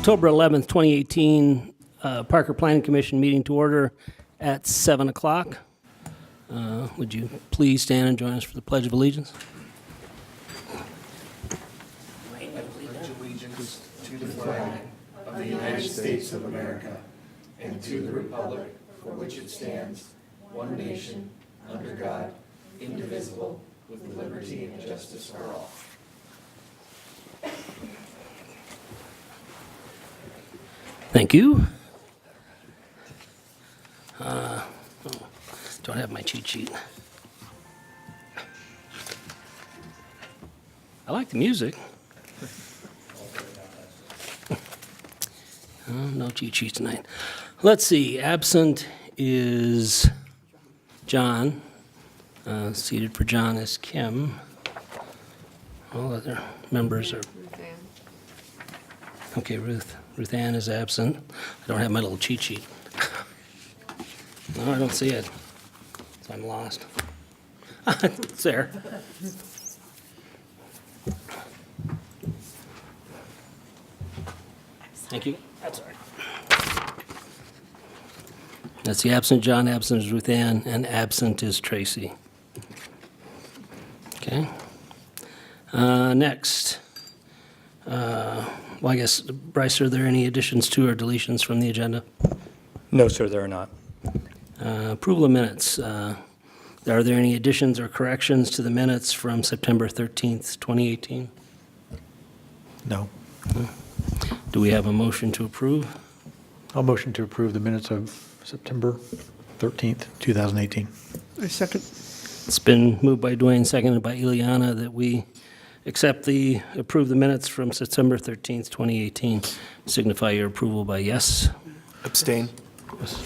October 11th, 2018, Parker Planning Commission meeting to order at 7 o'clock. Would you please stand and join us for the Pledge of Allegiance? Allegiance to the flag of the United States of America and to the republic for which it stands, one nation, under God, indivisible, with liberty and justice for all. Thank you. Don't have my cheat sheet. I like the music. No cheat sheet tonight. Let's see. Absent is John. Seated for John is Kim. All other members are. Okay, Ruth Ann is absent. I don't have my little cheat sheet. No, I don't see it. So I'm lost. It's there. Thank you. That's all right. That's the absent John, absent is Ruth Ann, and absent is Tracy. Okay. Next. Well, I guess, Bryce, are there any additions to or deletions from the agenda? No, sir, there are not. Approval of minutes. Are there any additions or corrections to the minutes from September 13th, 2018? No. Do we have a motion to approve? I'll motion to approve the minutes of September 13th, 2018. I second. It's been moved by Dwayne, seconded by Ileana, that we approve the minutes from September 13th, 2018. Signify your approval by yes. Abstain. Yes.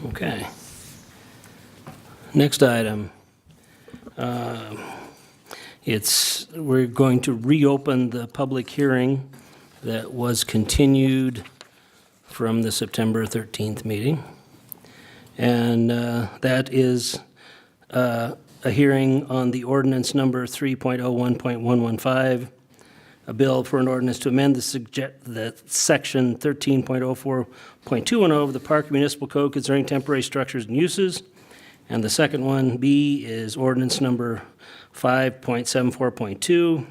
Okay. Next item. We're going to reopen the public hearing that was continued from the September 13th meeting. And that is a hearing on the ordinance number 3.01.115, a bill for an ordinance to amend the section 13.04.210 of the Park Municipal Code concerning temporary structures and uses. And the second one, B, is ordinance number 5.74.2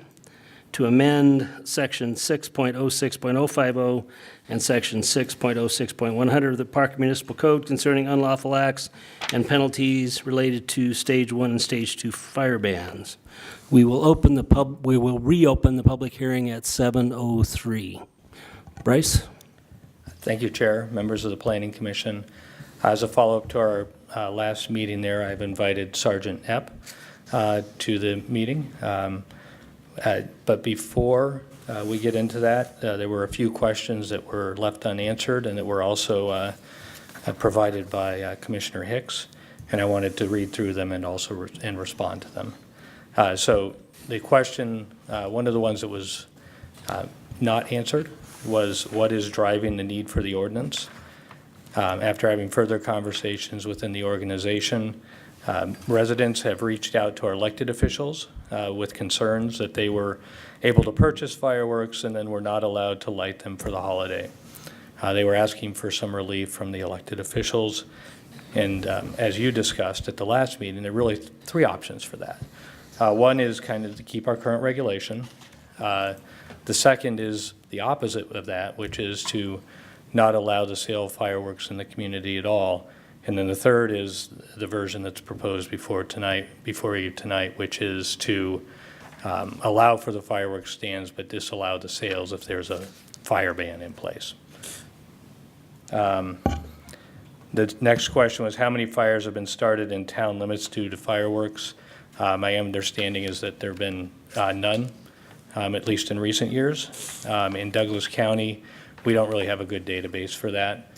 to amend section 6.06.050 and section 6.06.100 of the Park Municipal Code concerning unlawful acts and penalties related to Stage 1 and Stage 2 fire bans. We will reopen the public hearing at 7:03. Bryce? Thank you, Chair, members of the Planning Commission. As a follow-up to our last meeting there, I've invited Sergeant Epp to the meeting. But before we get into that, there were a few questions that were left unanswered and that were also provided by Commissioner Hicks, and I wanted to read through them and also respond to them. So the question, one of the ones that was not answered was what is driving the need for the ordinance? After having further conversations within the organization, residents have reached out to our elected officials with concerns that they were able to purchase fireworks and then were not allowed to light them for the holiday. They were asking for some relief from the elected officials, and as you discussed at the last meeting, there are really three options for that. One is kind of to keep our current regulation. The second is the opposite of that, which is to not allow the sale of fireworks in the community at all. And then the third is the version that's proposed before you tonight, which is to allow for the fireworks stands but disallow the sales if there's a fire ban in place. The next question was how many fires have been started in town limits due to fireworks? My understanding is that there have been none, at least in recent years. In Douglas County, we don't really have a good database for that.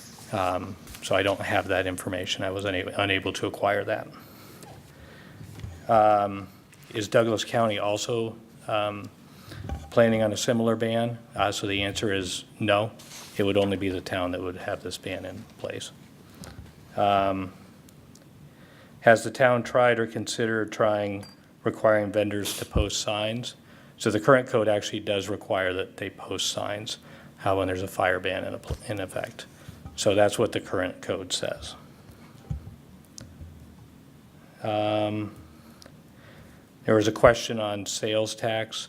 So I don't have that information. I was unable to acquire that. Is Douglas County also planning on a similar ban? So the answer is no. It would only be the town that would have this ban in place. Has the town tried or considered requiring vendors to post signs? So the current code actually does require that they post signs when there's a fire ban in effect. So that's what the current code says. There was a question on sales tax.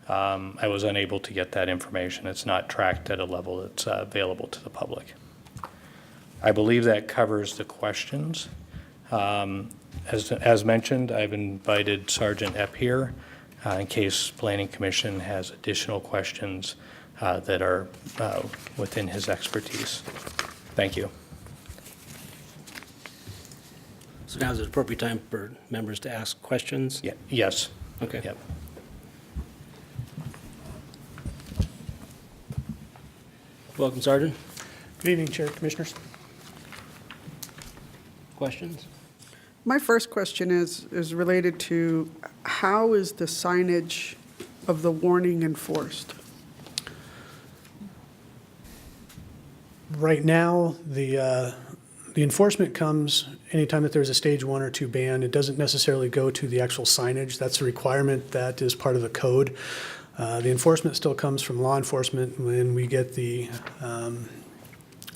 I was unable to get that information. It's not tracked at a level that's available to the public. I believe that covers the questions. As mentioned, I've invited Sergeant Epp here in case Planning Commission has additional questions that are within his expertise. Thank you. So now is the appropriate time for members to ask questions? Yeah. Yes. Okay. Yep. Welcome, Sergeant. Good evening, Chair, Commissioners. Questions? My first question is related to how is the signage of the warning enforced? Right now, the enforcement comes anytime that there's a stage 1 or 2 ban. It doesn't necessarily go to the actual signage. That's a requirement that is part of the code. The enforcement still comes from law enforcement. When we get the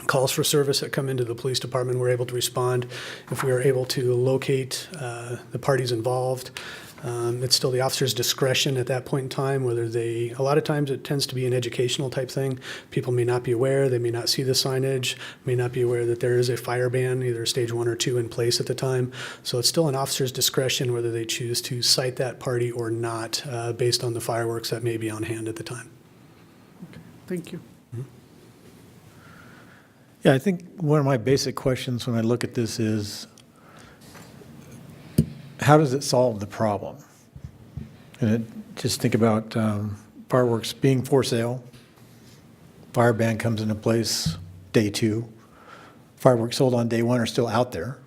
calls for service that come into the police department, we're able to respond. If we are able to locate the parties involved, it's still the officer's discretion at that point in time, whether a lot of times it tends to be an educational type thing. People may not be aware, they may not see the signage, may not be aware that there is a fire ban, either stage 1 or 2 in place at the time. So it's still an officer's discretion whether they choose to cite that party or not, based on the fireworks that may be on hand at the time. Thank you. Yeah, I think one of my basic questions when I look at this is, how does it solve the problem? And just think about fireworks being for sale. Fire ban comes into place day 2. Fireworks sold on day 1 are still out there.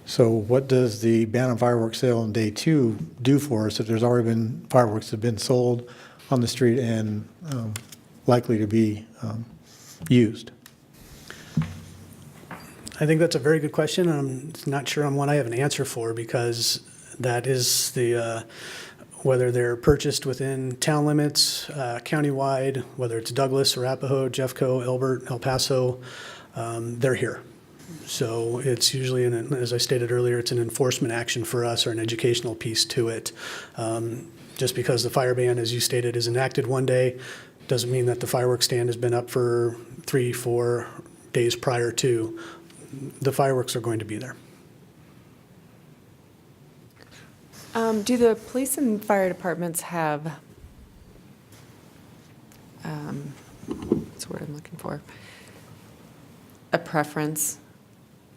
So what does the ban on fireworks sale on day 2 do for us if there's already been fireworks that have been sold on the street and likely to be used? I think that's a very good question. I'm not sure I'm one I have an answer for, because that is whether they're purchased within town limits, countywide, whether it's Douglas, Arapahoe, Jeffco, Elbert, El Paso, they're here. So it's usually, as I stated earlier, it's an enforcement action for us or an educational piece to it. Just because the fire ban, as you stated, is enacted one day, doesn't mean that the fireworks stand has been up for 3-4 days prior to. The fireworks are going to be there. Do the police and fire departments have, what's the word I'm looking for? A preference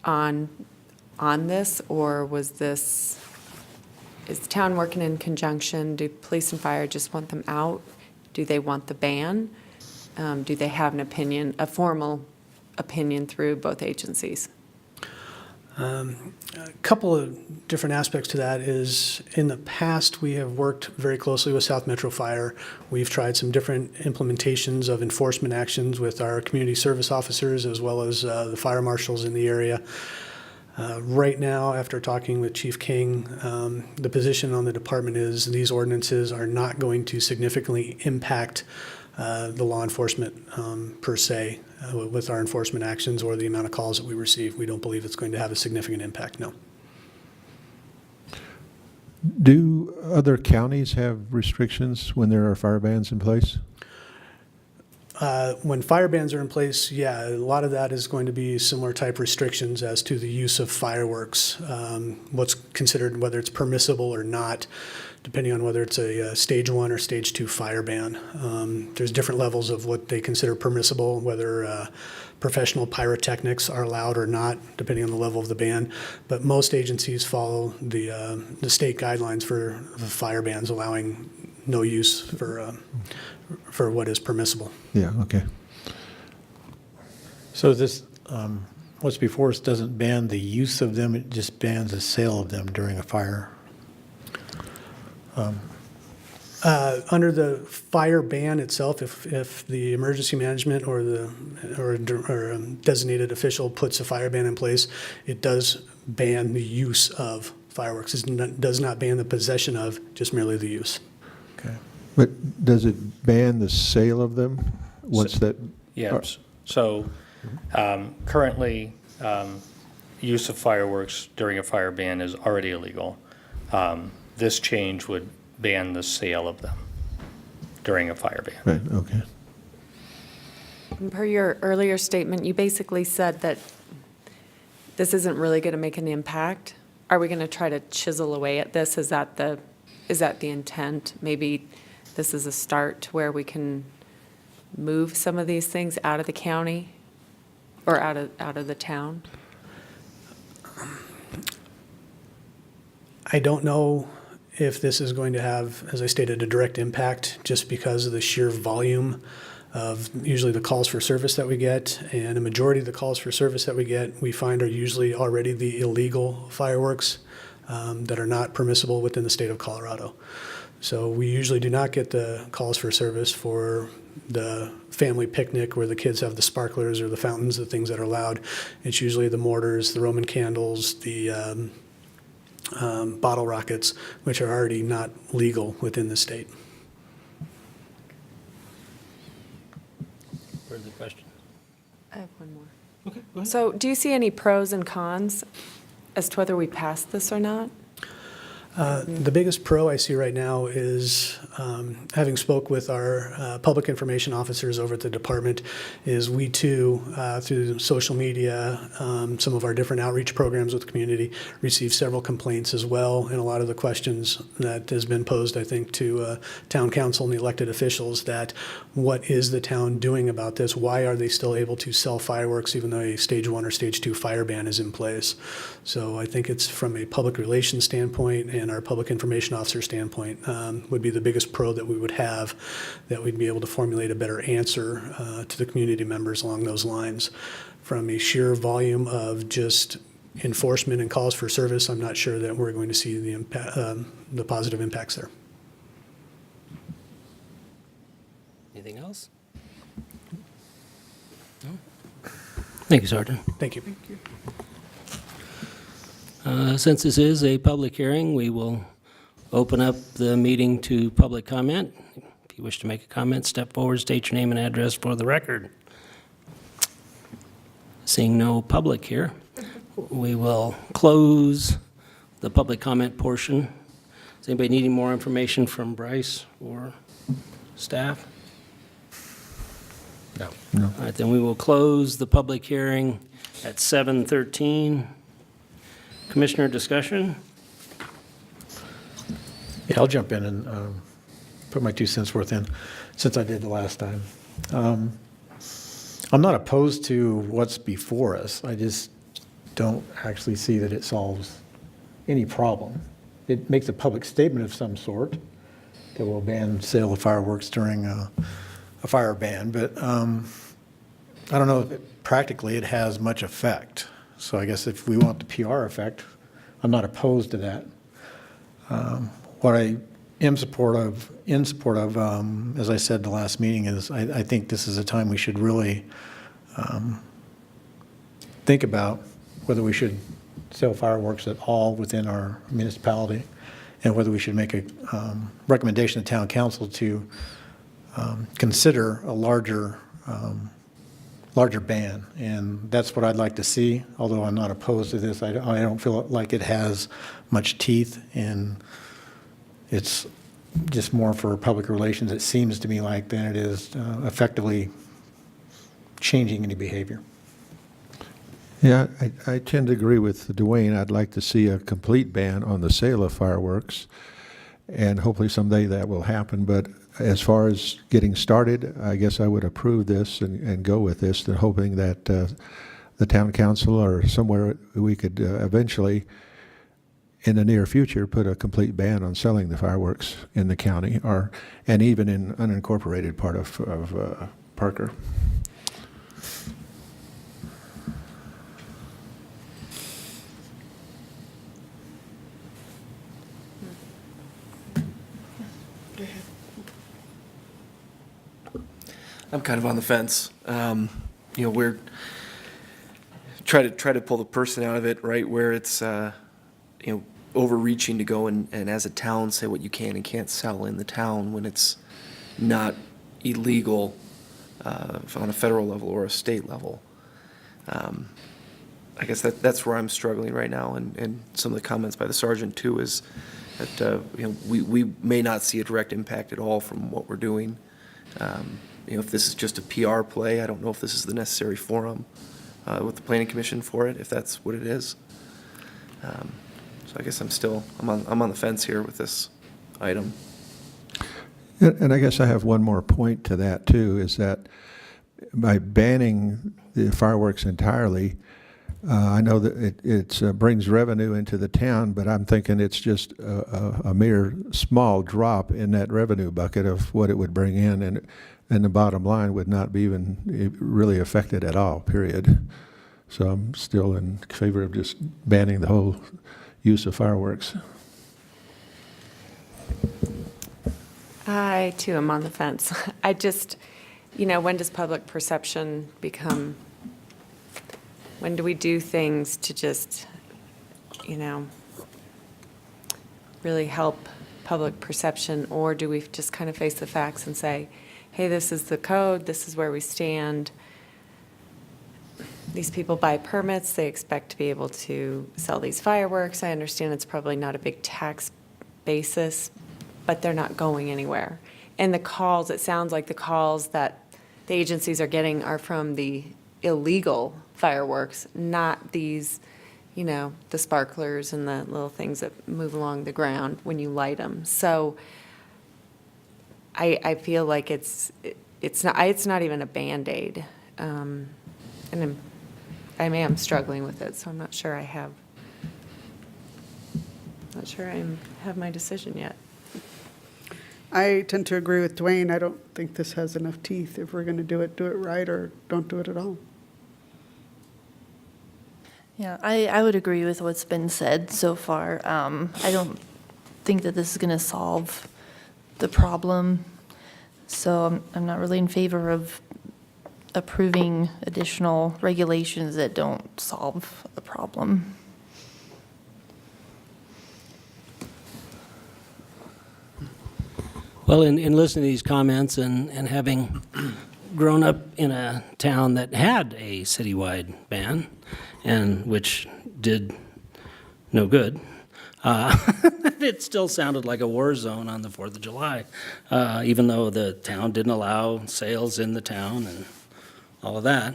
on this, or is the town working in conjunction? Do police and fire just want them out? Do they want the ban? Do they have an opinion, a formal opinion through both agencies? A couple of different aspects to that is, in the past, we have worked very closely with South Metro Fire. We've tried some different implementations of enforcement actions with our community service officers as well as the fire marshals in the area. Right now, after talking with Chief King, the position on the department is these ordinances are not going to significantly impact the law enforcement per se with our enforcement actions or the amount of calls that we receive. We don't believe it's going to have a significant impact, no. Do other counties have restrictions when there are fire bans in place? When fire bans are in place, yeah, a lot of that is going to be similar type restrictions as to the use of fireworks, what's considered, whether it's permissible or not, depending on whether it's a stage 1 or stage 2 fire ban. There's different levels of what they consider permissible, whether professional pyrotechnics are allowed or not, depending on the level of the ban. But most agencies follow the state guidelines for the fire bans, allowing no use for what is permissible. Yeah, okay. So this, what's before us doesn't ban the use of them, it just bans the sale of them during a fire? Under the fire ban itself, if the emergency management or a designated official puts a fire ban in place, it does ban the use of fireworks. It does not ban the possession of, just merely the use. Okay. But does it ban the sale of them once that? Yes. So currently, use of fireworks during a fire ban is already illegal. This change would ban the sale of them during a fire ban. Right, okay. Per your earlier statement, you basically said that this isn't really going to make an impact. Are we going to try to chisel away at this? Is that the intent? Maybe this is a start to where we can move some of these things out of the county or out of the town? I don't know if this is going to have, as I stated, a direct impact just because of the sheer volume of usually the calls for service that we get. And a majority of the calls for service that we get, we find are usually already the illegal fireworks that are not permissible within the state of Colorado. So we usually do not get the calls for service for the family picnic where the kids have the sparklers or the fountains, the things that are allowed. It's usually the mortars, the Roman candles, the bottle rockets, which are already not legal within the state. Further question? I have one more. Okay, go ahead. So do you see any pros and cons as to whether we pass this or not? The biggest pro I see right now is, having spoke with our public information officers over at the department, is we too, through social media, some of our different outreach programs with the community, receive several complaints as well, and a lot of the questions that has been posed, I think, to town council and the elected officials, that what is the town doing about this? Why are they still able to sell fireworks even though a stage 1 or stage 2 fire ban is in place? So I think it's from a public relations standpoint and our public information officer standpoint would be the biggest pro that we would have, that we'd be able to formulate a better answer to the community members along those lines. From a sheer volume of just enforcement and calls for service, I'm not sure that we're going to see the positive impacts there. Anything else? No? Thank you, Sergeant. Thank you. Since this is a public hearing, we will open up the meeting to public comment. If you wish to make a comment, step forward, state your name and address for the record. Seeing no public here, we will close the public comment portion. Is anybody needing more information from Bryce or staff? No. All right, then we will close the public hearing at 7:13. Commissioner discussion? Yeah, I'll jump in and put my 2 cents worth in, since I did the last time. I'm not opposed to what's before us. I just don't actually see that it solves any problem. It makes a public statement of some sort that will ban sale of fireworks during a fire ban, but I don't know if practically it has much effect. So I guess if we want the PR effect, I'm not opposed to that. What I am in support of, as I said the last meeting, is I think this is a time we should really think about whether we should sell fireworks at all within our municipality, and whether we should make a recommendation to town council to consider a larger ban, and that's what I'd like to see, although I'm not opposed to this. I don't feel like it has much teeth, and it's just more for public relations, it seems to me like, than it is effectively changing any behavior. Yeah, I tend to agree with Dwayne. I'd like to see a complete ban on the sale of fireworks, and hopefully someday that will happen. But as far as getting started, I guess I would approve this and go with this, and hoping that the town council or somewhere we could eventually, in the near future, put a complete ban on selling the fireworks in the county, and even in unincorporated part of Parker. I'm kind of on the fence. We're try to pull the person out of it, right, where it's overreaching to go and as a town say what you can and can't sell in the town when it's not illegal on a federal level or a state level. I guess that's where I'm struggling right now, and some of the comments by the sergeant too is that we may not see a direct impact at all from what we're doing. If this is just a PR play, I don't know if this is the necessary forum with the planning commission for it, if that's what it is. So I guess I'm on the fence here with this item. And I guess I have one more point to that too, is that by banning the fireworks entirely, I know that it brings revenue into the town, but I'm thinking it's just a mere small drop in that revenue bucket of what it would bring in, and the bottom line would not be even really affected at all, period. So I'm still in favor of just banning the whole use of fireworks. I, too, am on the fence. I just, when does public perception become, when do we do things to just, really help public perception, or do we just kind of face the facts and say, hey, this is the code, this is where we stand. These people buy permits, they expect to be able to sell these fireworks. I understand it's probably not a big tax basis, but they're not going anywhere. And the calls, it sounds like the calls that the agencies are getting are from the illegal fireworks, not these, the sparklers and the little things that move along the ground when you light them. So I feel like it's not even a Band-Aid. And I am struggling with it, so I'm not sure I have my decision yet. I tend to agree with Dwayne. I don't think this has enough teeth. If we're going to do it right, or don't do it at all. Yeah, I would agree with what's been said so far. I don't think that this is going to solve the problem, so I'm not really in favor of approving additional regulations that don't solve the problem. Well, in listening to these comments and having grown up in a town that had a citywide ban, and which did no good, it still sounded like a war zone on the 4th of July, even though the town didn't allow sales in the town and all of that.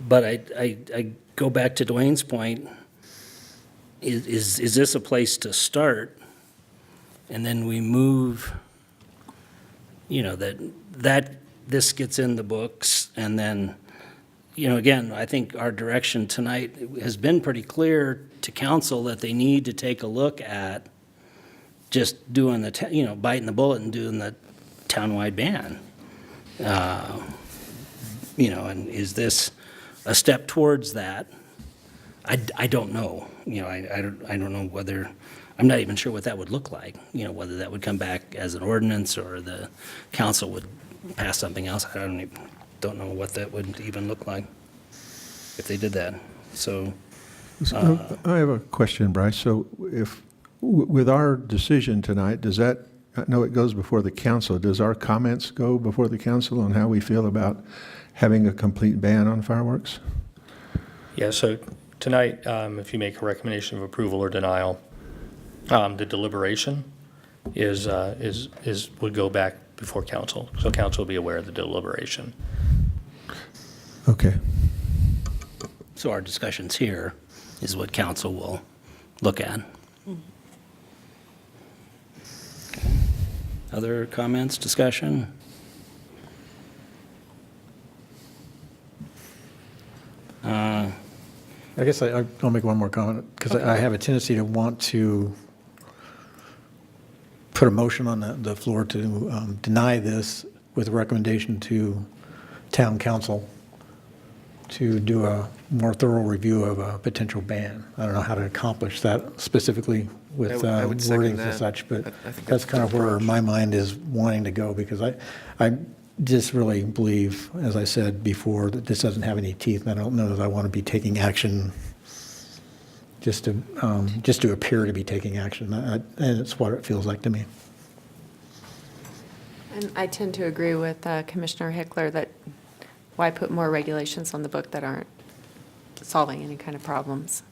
But I go back to Dwayne's point, is this a place to start? And then we move, that this gets in the books, and then, again, I think our direction tonight has been pretty clear to council that they need to take a look at just doing biting the bullet and doing the townwide ban. And is this a step towards that? I don't know. I don't know whether. I'm not even sure what that would look like, whether that would come back as an ordinance or the council would pass something else. I don't know what that would even look like if they did that. So I have a question, Bryce. So if, with our decision tonight, does that, I know it goes before the council, does our comments go before the council on how we feel about having a complete ban on fireworks? Yeah, so tonight, if you make a recommendation of approval or denial, the deliberation would go back before council. So council will be aware of the deliberation. Okay. So our discussions here is what council will look at. Okay. Other comments, discussion? I guess I'll make one more comment, because I have a tendency to want to put a motion on the floor to deny this with a recommendation to town council to do a more thorough review of a potential ban. I don't know how to accomplish that specifically with I would second wordings and that. such, but I think that's kind of a good where approach. my mind is wanting to go, because I just really believe, as I said before, that this doesn't have any teeth, and I don't know that I want to be taking action just to appear to be taking action, and it's what it feels like to me. And I tend to agree with Commissioner Hickler that why put more regulations on the book that aren't solving any kind of problems?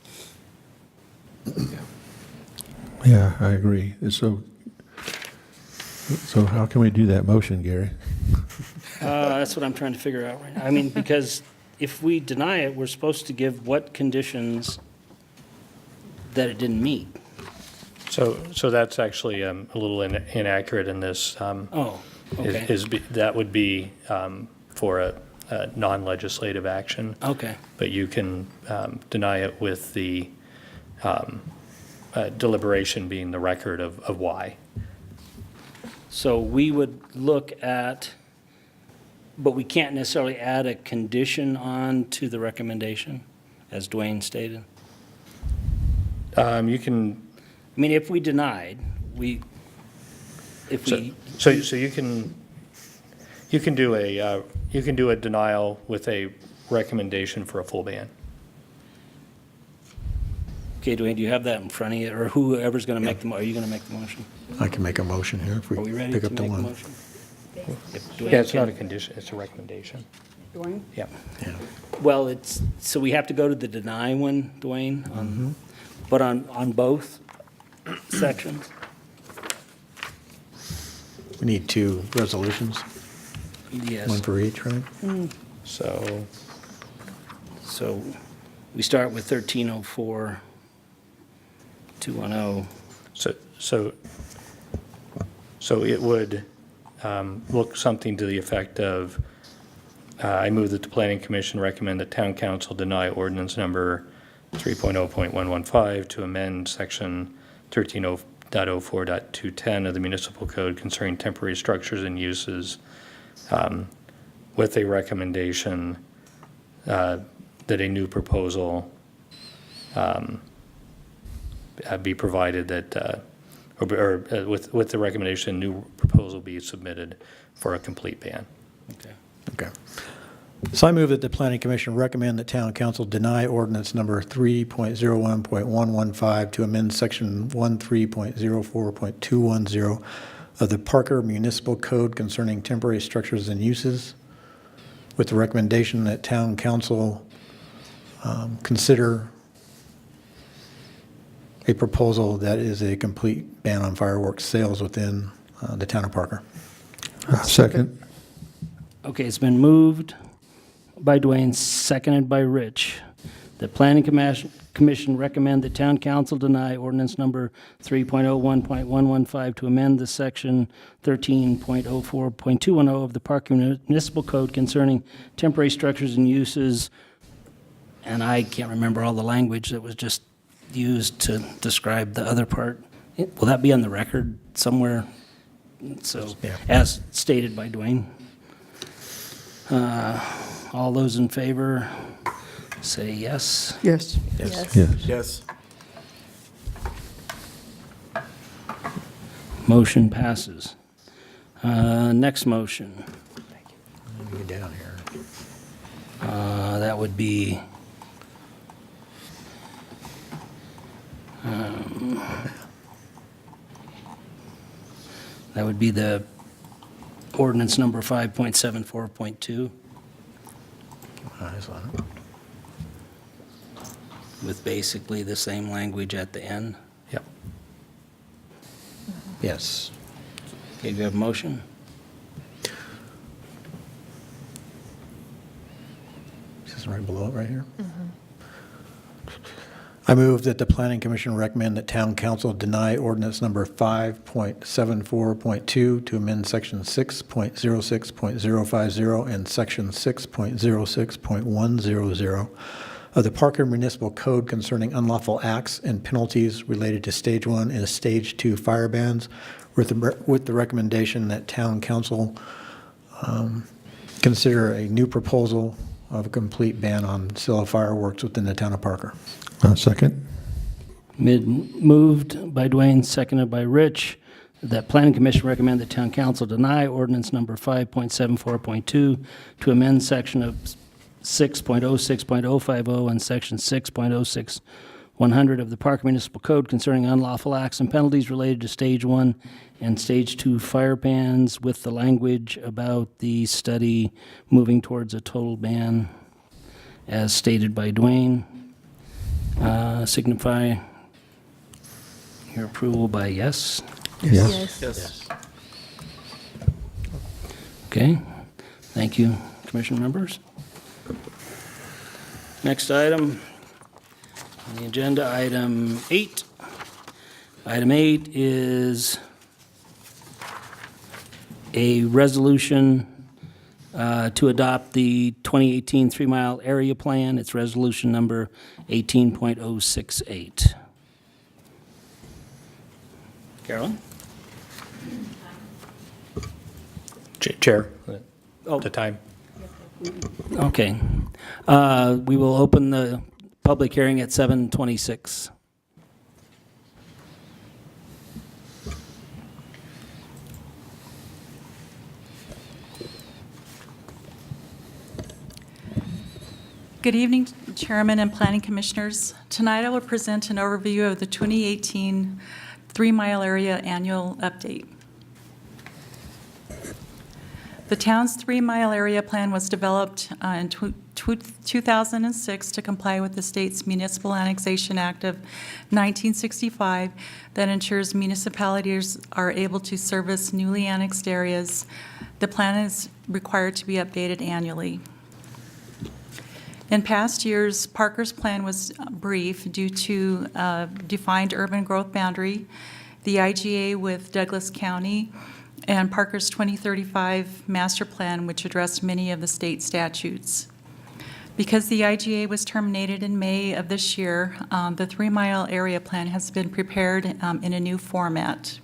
Yeah, I agree. So how can we do that motion, Gary? That's what I'm trying to figure out right now. I mean, because if we deny it, we're supposed to give what conditions that it didn't meet. So that's actually a little inaccurate in this. Oh, okay. That would be for a non-legislative action. Okay. But you can deny it with the deliberation being the record of why. So we would look at, but we can't necessarily add a condition on to the recommendation, as Dwayne stated. You can, I mean, if we denied, so you can do a denial with a recommendation for a full ban. Okay, Dwayne, do you have that in front of you, or whoever's going to make are you going to make the motion? I can make a motion here if we Are we ready pick to up the make the one. motion? If Dwayne Yeah, it's can- not a condition, it's a recommendation. Dwayne? Yeah. Yeah. Well, so we have to go to the deny one, Dwayne, but on both sections? We need 2 resolutions, Yes. one for each, right? So, So we start with 1304, 210. so it would look something to the effect of, I move that the Planning Commission recommend that Town Council deny ordinance number 3.0.115 to amend section 13.04.210 of the Municipal Code concerning temporary structures and uses, with a recommendation that a new proposal be provided that, with the recommendation, a new proposal be submitted for a complete ban. Okay. Okay. So I move that the Planning Commission recommend that Town Council deny ordinance number 3.01.115 to amend section 13.04.210 of the Parker Municipal Code concerning temporary structures and uses, with the recommendation that Town Council consider a proposal that is a complete ban on fireworks sales within the town of Parker. Second. Okay, it's been moved by Dwayne, seconded by Rich. The Planning Commission recommend that Town Council deny ordinance number 3.01.115 to amend the section 13.04.210 of the Park Municipal Code concerning temporary structures and uses, and I can't remember all the language that was just used to describe the other part. Will that be on the record somewhere? So, Yeah. as stated by Dwayne. All those in favor, say yes. Yes. Yes. Yes. Yes. Motion passes. Next motion, Let me get down here. that would be, the ordinance number 5.74.2 Eyes on it. with basically the same language at the end. Yep. Yes. Okay, do you have a motion? This is right below it, right here. I move that the Planning Commission recommend that Town Council deny ordinance number 5.74.2 to amend section 6.06.050 and section 6.06.100 of the Parker Municipal Code concerning unlawful acts and penalties related to Stage 1 and Stage 2 fire bans, with the recommendation that Town Council consider a new proposal of a complete ban on sale of fireworks within the town of Parker. Second. Moved by Dwayne, seconded by Rich, that Planning Commission recommend that Town Council deny ordinance number 5.74.2 to amend section of 6.06.050 and section 6.06.100 100 of the Park Municipal Code concerning unlawful acts and penalties related to Stage 1 and Stage 2 fire bans, with the language about the study moving towards a total ban, as stated by Dwayne. Signify your approval by yes. Yes. Okay, thank you, Commission members. Next item on the agenda, item 8. Item 8 is a resolution to adopt the 2018 3-mile area plan. It's resolution number 18.068. Carolyn? Chair, Oh. the time. Okay. We will open the public hearing at 7:26. Good evening, Chairman and Planning Commissioners. Tonight I will present an overview of the 2018 3-mile area annual update. The town's 3-mile area plan was developed in 2006 to comply with the state's Municipal Annexation Act of 1965 that ensures municipalities are able to service newly annexed areas. The plan is required to be updated annually. In past years, Parker's plan was brief due to defined urban growth boundary, the IGA with Douglas County, and Parker's 2035 master plan, which addressed many of the state statutes. Because the IGA was terminated in May of this year, the 3-mile area plan has been prepared in a new format.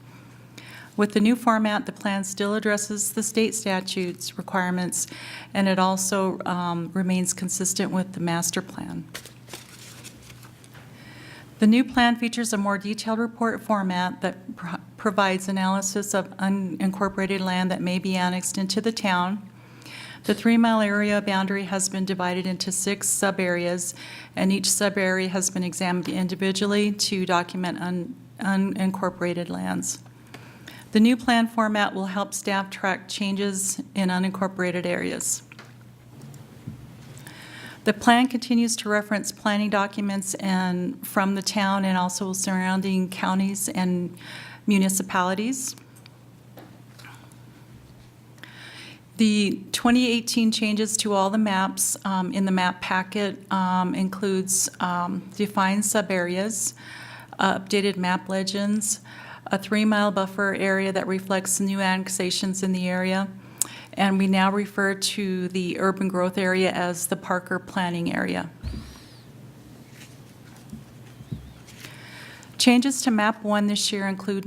With the new format, the plan still addresses the state statutes requirements, and it also remains consistent with the master plan. The new plan features a more detailed report format that provides analysis of unincorporated land that may be annexed into the town. The 3-mile area boundary has been divided into 6 sub-areas, and each sub-area has been examined individually to document unincorporated lands. The new plan format will help staff track changes in unincorporated areas. The plan continues to reference planning documents from the town and also surrounding counties and municipalities. The 2018 changes to all the maps in the map packet includes defined subareas, updated map legends, a 3-mile buffer area that reflects new annexations in the area, and we now refer to the urban growth area as the Parker Planning Area. Changes to Map 1 this year include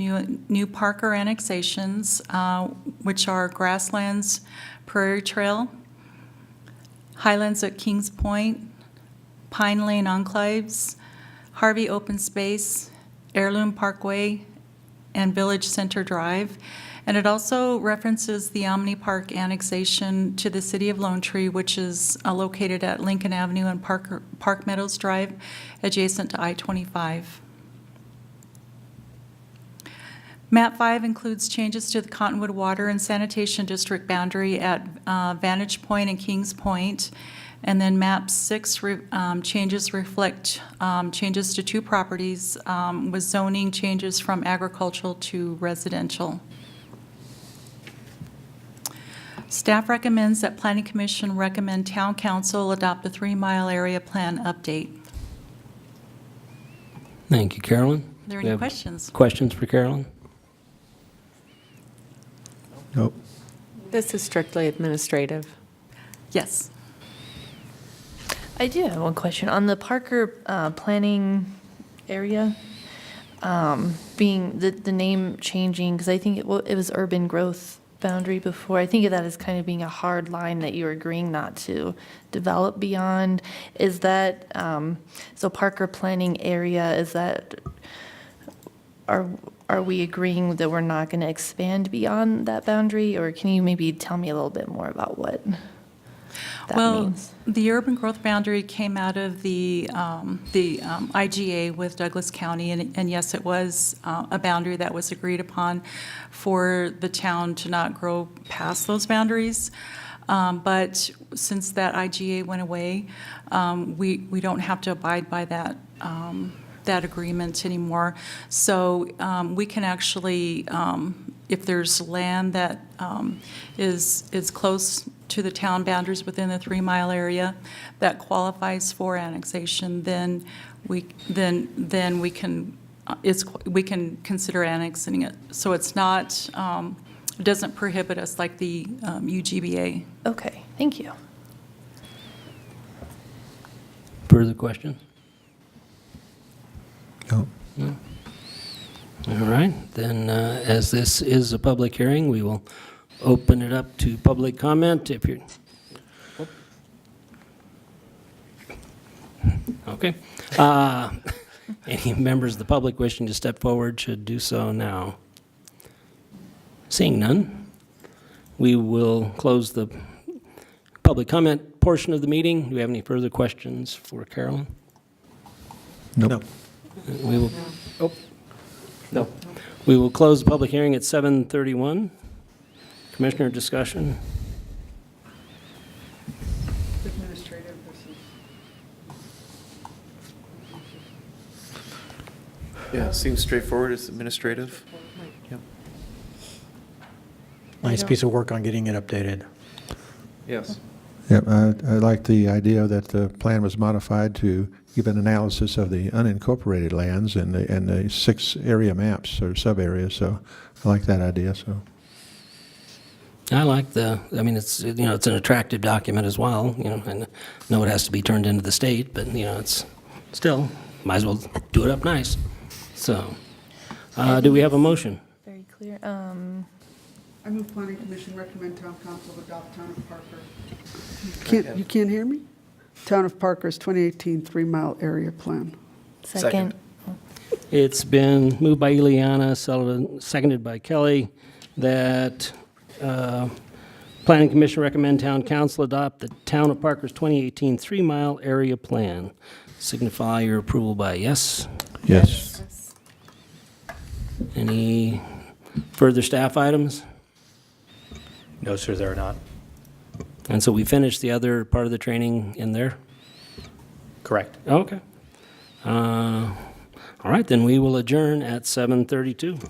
new Parker annexations, which are Grasslands, Prairie Trail, Highlands at Kings Point, Pine Lane Enclaves, Harvey Open Space, Heirloom Parkway, and Village Center Drive. And it also references the Omni Park annexation to the city of Lone Tree, which is located at Lincoln Avenue and Park Meadows Drive, adjacent to I-25. Map 5 includes changes to the Cottonwood Water and Sanitation District boundary at Vantage Point and Kings Point. And then Map 6 changes reflect changes to 2 properties with zoning changes from agricultural to residential. Staff recommends that Planning Commission recommend Town Council adopt the 3-mile area plan update. Thank you, Carolyn. Are there We any have questions? Questions for Carolyn? Nope. This is strictly administrative. Yes. I do have one question. On the Parker planning area, being the name changing, because I think it was urban growth boundary before. I think of that as kind of being a hard line that you're agreeing not to develop beyond. Is that, so Parker planning area, is that, are we agreeing that we're not going to expand beyond that boundary? Or can you maybe tell me a little bit more about what? that Well, means. the urban growth boundary came out of the IGA with Douglas County, and yes, it was a boundary that was agreed upon for the town to not grow past those boundaries. But since that IGA went away, we don't have to abide by that, that agreement anymore. So we can actually, if there's land that is close to the town boundaries within the 3 mile area that qualifies for annexation, then we can we can consider annexing it. So it's not, it doesn't prohibit us like the UGBA. Okay, thank you. Further questions? No. All right, then, as this is a public hearing, we will open it up to public comment if you're... Okay. Any members of the public wishing to step forward should do so now. Seeing none, we will close the public comment portion of the meeting. Do we have any further questions for Carolyn? Nope. We will, oh, no. We will close the public hearing at 7:31. Commissioner discussion. Administrative versus. Yeah, seems straightforward. It's administrative. Yep. Nice piece of work on getting it updated. Yes. Yeah, I like the idea that the plan was modified to give an analysis of the unincorporated lands and the 6 area maps or sub-areas, so I like that idea, so. I like I mean, it's, it's an attractive document as well, and I know it has to be turned into the state, but, it's still, might as well do it up nice. So, do we have a motion? Very clear. I move planning commission recommend town council adopt town of Parker. You can't hear me? Town of Parker's 2018 3 mile area plan. Second. It's been moved by Eliana, seconded by Kelly, that Planning Commission recommend Town Council adopt the Town of Parker's 2018 3 mile area plan. Signify your approval by yes. Yes. Any further staff items? No, sir, there are not. And so we finished the other part of the training in there? Correct. Okay. All right, then we will adjourn at 7:32.